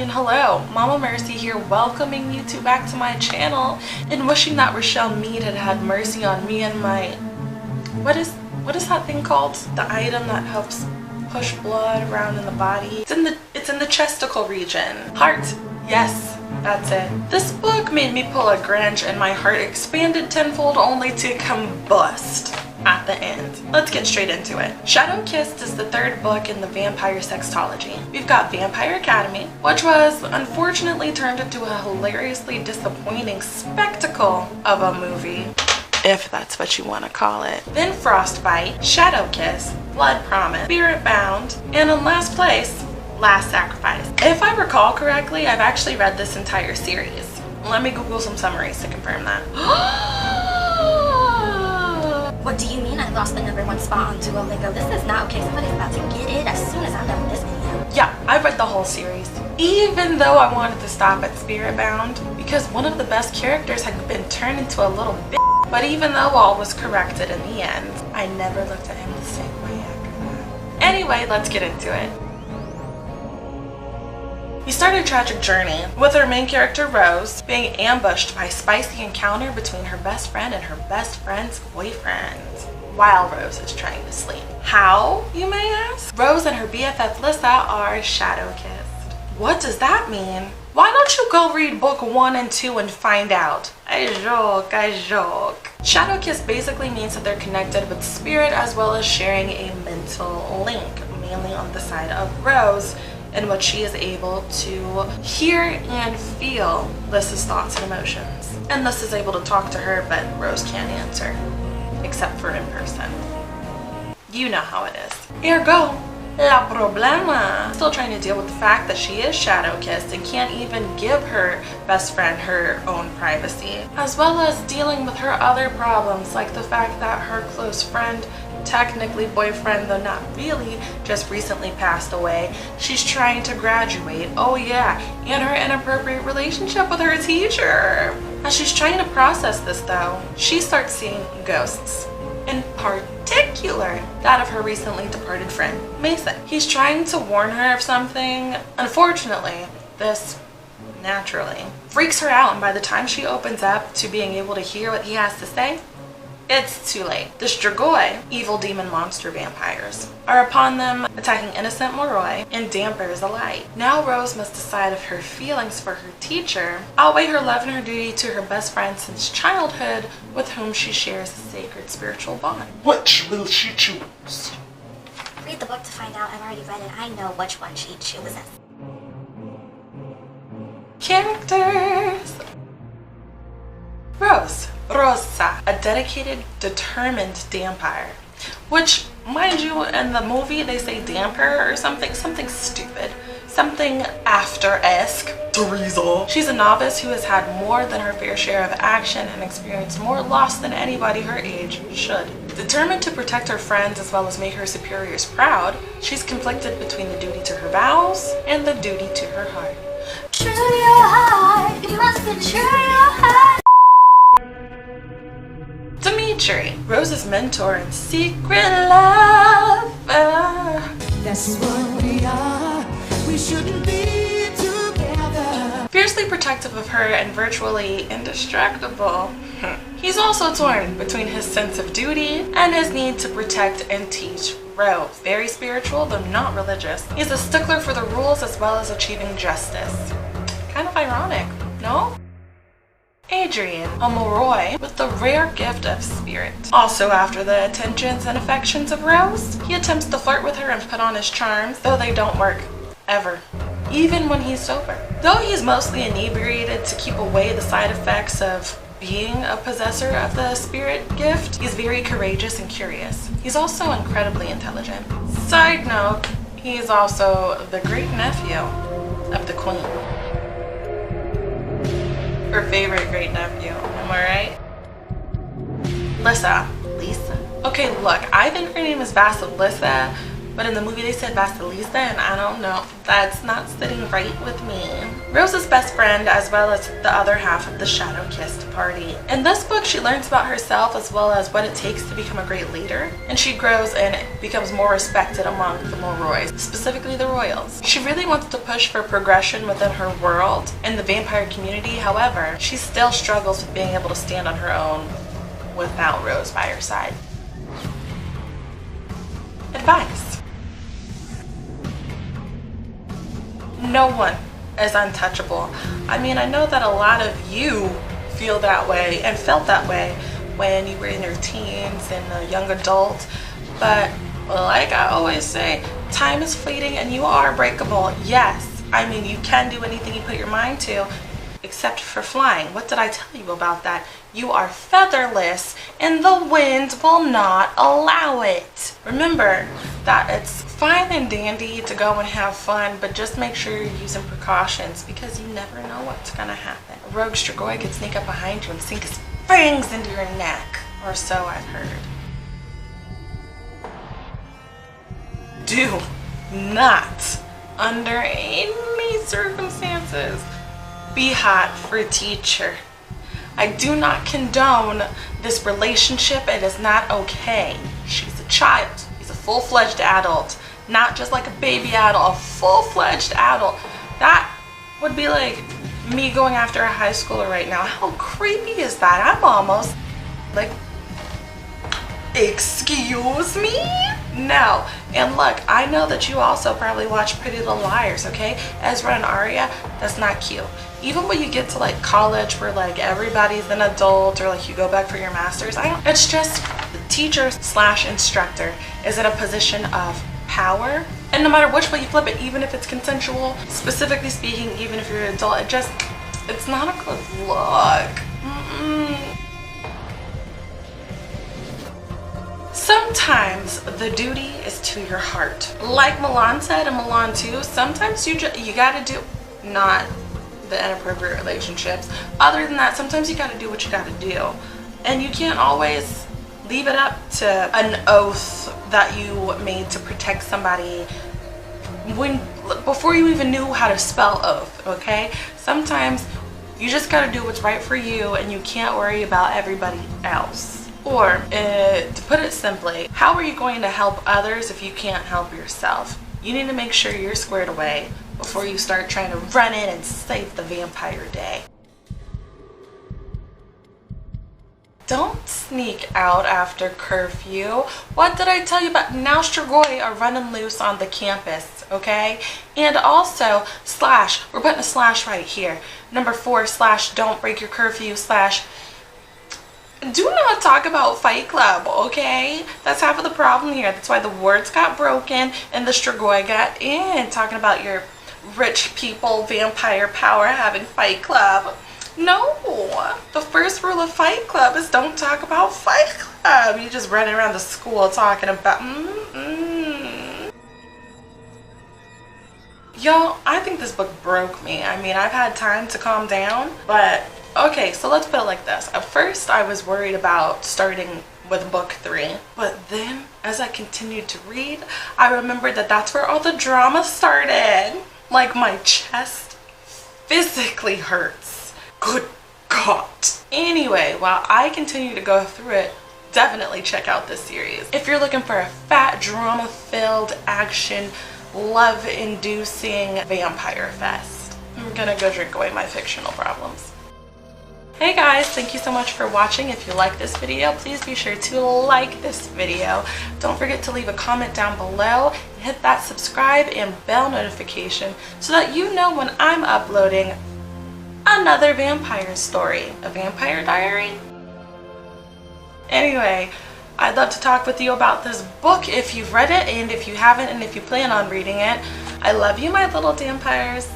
and hello, Mama Mercy here, welcoming you back to my channel and wishing that Richelle Mead had mercy on me and my, what is that thing called? The item that helps push blood around in the body. It's in the chesticle region. Heart. Yes, that's it. This book made me pull a Grinch and my heart expanded tenfold only to combust at the end. Let's get straight into it. Shadow Kissed is the third book in the vampire sextology. We've got Vampire Academy, which was unfortunately turned into a hilariously disappointing spectacle of a movie, if that's what you want to call it. Then Frostbite, Shadow Kiss, Blood Promise, Spirit Bound, and in last place, Last Sacrifice. If I recall correctly, I've actually read this entire series. Let me Google some summaries to confirm that. What do you mean I lost the #1 spot on Duolingo? This is not okay. Somebody's about to get it as soon as I'm done with this video. Yeah, I read the whole series. Even though I wanted to stop at Spirit Bound because one of the best characters had been turned into a little bitch. But even though all was corrected in the end, I never looked at him the same way after that. Anyway, let's get into it. We start a tragic journey with our main character Rose being ambushed by a spicy encounter between her best friend and her best friend's boyfriend while Rose is trying to sleep. How, you may ask? Rose and her BFF Lissa are shadow kissed. What does that mean? Why don't you go read book 1 and 2 and find out? I joke. Shadow kiss basically means that they're connected with spirit as well as sharing a mental link, mainly on the side of Rose, in which she is able to hear and feel Lissa's thoughts and emotions. And Liz is able to talk to her, but Rose can't answer, except for in person. You know how it is. Ergo, la problema. Still trying to deal with the fact that she is shadow kissed and can't even give her best friend her own privacy, as well as dealing with her other problems, like the fact that her close friend, technically boyfriend though not really, just recently passed away. She's trying to graduate, oh yeah, and her inappropriate relationship with her teacher. As she's trying to process this though, she starts seeing ghosts. In particular, that of her recently departed friend, Mason. He's trying to warn her of something. Unfortunately, this naturally freaks her out, and by the time she opens up to being able to hear what he has to say, it's too late. The Strigoi, evil demon monster vampires, are upon them, attacking innocent Moroi and dampers alike. Now Rose must decide if her feelings for her teacher outweigh her love and her duty to her best friend since childhood, with whom she shares a sacred spiritual bond. Which will she choose? Read the book to find out. I've already read it. I know which one she chooses. Characters. Rose. Rosa, a dedicated, determined dampire. Which, mind you, in the movie they say damper or something stupid. Something after-esque. Teresa. She's a novice who has had more than her fair share of action and experienced more loss than anybody her age should. Determined to protect her friends as well as make her superiors proud, she's conflicted between the duty to her vows and the duty to her heart. True to your heart, you must be true to your heart. Dimitri, Rose's mentor and secret love. That's what we are. We shouldn't be together. Fiercely protective of her and virtually indestructible. He's also torn between his sense of duty and his need to protect and teach Rose. Very spiritual, though not religious. He's a stickler for the rules as well as achieving justice. Kind of ironic, no? Adrian, a Moroi with the rare gift of spirit. Also after the attentions and affections of Rose, he attempts to flirt with her and put on his charms, though they don't work. Ever. Even when he's sober. Though he's mostly inebriated to keep away the side effects of being a possessor of the spirit gift, he's very courageous and curious. He's also incredibly intelligent. Side note, he's also the great nephew of the queen. Her favorite great nephew, am I right? Lisa. Okay, look, I think her name is Vasilissa, but in the movie they said Vasilisa, and I don't know. That's not sitting right with me. Rose's best friend, as well as the other half of the Shadow-Kissed party. In this book, she learns about herself as well as what it takes to become a great leader, and she grows and becomes more respected among the Morroys, specifically the Royals. She really wants to push for progression within her world and the vampire community. However, she still struggles with being able to stand on her own without Rose by her side. Advice. No one is untouchable. I mean, I know that a lot of you feel that way and felt that way when you were in your teens and a young adult, but like I always say, time is fleeting and you are breakable. Yes, I mean, you can do anything you put your mind to, except for flying. What did I tell you about that? You are featherless and the wind will not allow it. Remember that it's fine and dandy to go and have fun, but just make sure you're using precautions because you never know what's gonna happen. A rogue Strigoi could sneak up behind you and sink his fangs into your neck, or so I've heard. Do not, under any circumstances, be hot for a teacher. I do not condone this relationship. It is not okay. She's a child. He's a full-fledged adult. Not just like a baby adult, a full-fledged adult. That would be like me going after a high schooler right now. How creepy is that? I'm almost like, excuse me? No. And look, I know that you also probably watch Pretty Little Liars, okay? Ezra and Arya, that's not cute. Even when you get to like college where like everybody's an adult or like you go back for your master's, it's just the teacher / instructor is in a position of power. And no matter which way you flip it, even if it's consensual, specifically speaking, even if you're an adult, it's not a good look. Sometimes the duty is to your heart. Like Milan said and Milan too, sometimes you gotta do, not the inappropriate relationships. Other than that, sometimes you gotta do what you gotta do. And you can't always leave it up to an oath that you made to protect somebody before you even knew how to spell oath, okay? Sometimes you just gotta do what's right for you and you can't worry about everybody else. Or, to put it simply, how are you going to help others if you can't help yourself? You need to make sure you're squared away before you start trying to run in and save the vampire day. Don't sneak out after curfew. What did I tell you about? Now Strigoi are running loose on the campus, okay? And also, / we're putting a / right here. Number 4 / don't break your curfew / do not talk about Fight Club, okay? That's half of the problem here. That's why the words got broken and the Strigoi got in, talking about your rich people, vampire power having Fight Club. No, the first rule of Fight Club is don't talk about Fight Club. You just running around the school talking about Y'all, I think this book broke me. I mean, I've had time to calm down, but okay, so let's put it like this. At first, I was worried about starting with book 3, but then as I continued to read, I remembered that that's where all the drama started. Like, my chest physically hurts. Good God. Anyway, while I continue to go through it, definitely check out this series. If you're looking for a fat, drama-filled, action, love-inducing vampire fest, I'm gonna go drink away my fictional problems. Hey guys, thank you so much for watching. If you like this video, please be sure to like this video. Don't forget to leave a comment down below and hit that subscribe and bell notification so that you know when I'm uploading another vampire story. A vampire diary? Anyway, I'd love to talk with you about this book if you've read it, and if you haven't, and if you plan on reading it. I love you, my little vampires.